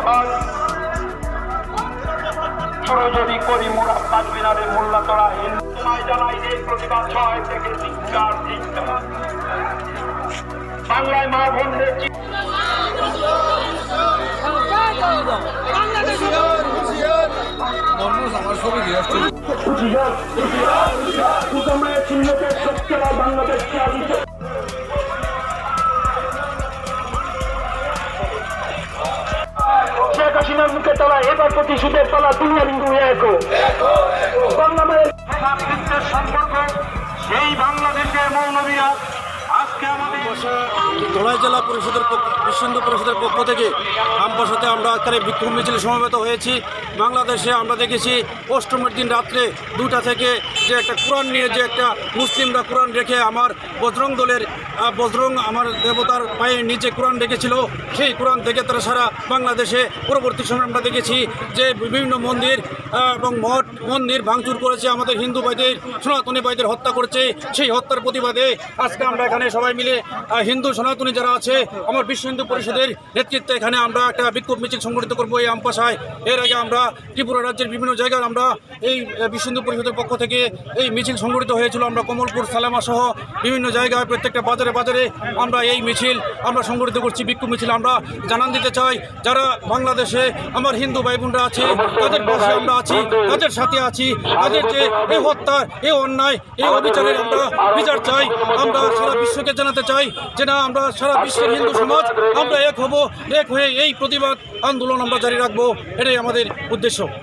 হয় ছোট যদি করি মোরা পাঁচবিনারে মোল্লা তোরা হিন্দু তোমায় জানাই এই প্রতিবাদ 6 থেকে 4 বাংলায় মা বোনদের বাংলাদেশ শেখ হাসিনার মুখে তালা এবার প্রতিশোধের তালা দুনিয়া বিন্দু বাংলা মায়ের সম্পর্ক সেই বাংলাদেশের মৌলবীরা আজকে আমাদের ধলাই জেলা পরিষদের বিশ্ব হিন্দু পরিষদের পক্ষ থেকে আমবাসাতে আমরা আজকে বিক্ষোভ মিছিলে সমবেত হয়েছি। বাংলাদেশে আমরা দেখেছি অষ্টমীর দিন রাত্রে 2টা থেকে যে একটা কোরআন নিয়ে যে একটা মুসলিমরা কোরআন রেখে আমার বজরং দলের আমার দেবতার পায়ের নিচে কোরআন রেখেছিল, সেই কোরআন থেকে তারা সারা বাংলাদেশে পরবর্তী সময় আমরা দেখেছি যে বিভিন্ন মন্দির এবং মঠ মন্দির ভাঙচুর করেছে, আমাদের হিন্দু ভাইদের সনাতনী ভাইদের হত্যা করেছে। সেই হত্যার প্রতিবাদে আজকে আমরা এখানে সবাই মিলে হিন্দু সনাতনী যারা আছে আমার বিশ্ব হিন্দু পরিষদের নেতৃত্বে এখানে আমরা একটা বিক্ষোভ মিছিল সংগঠিত করবো এই আমপাশায়। এর আগে আমরা ত্রিপুরা রাজ্যের বিভিন্ন জায়গায় আমরা এই বিশ্ব হিন্দু পরিষদের পক্ষ থেকে এই মিছিল সংগঠিত হয়েছিল। আমরা কমলপুর সালামা সহ বিভিন্ন জায়গায় প্রত্যেকটা বাজারে বাজারে আমরা এই মিছিল আমরা সংগঠিত করছি, বিক্ষোভ মিছিল। আমরা জানান দিতে চাই যারা বাংলাদেশে আমার হিন্দু ভাই বোনরা আছে তাদের পাশে আমরা আছি, তাদের সাথে আছি। তাদের যে এই হত্যার এই অন্যায় এই অবিচারের আমরা বিচার চাই। আমরা সারা বিশ্বকে জানাতে চাই যে না, আমরা সারা বিশ্বের হিন্দু সমাজ আমরা এক হয়ে এই প্রতিবাদ আন্দোলন আমরা জারি রাখবো, এটাই আমাদের উদ্দেশ্য।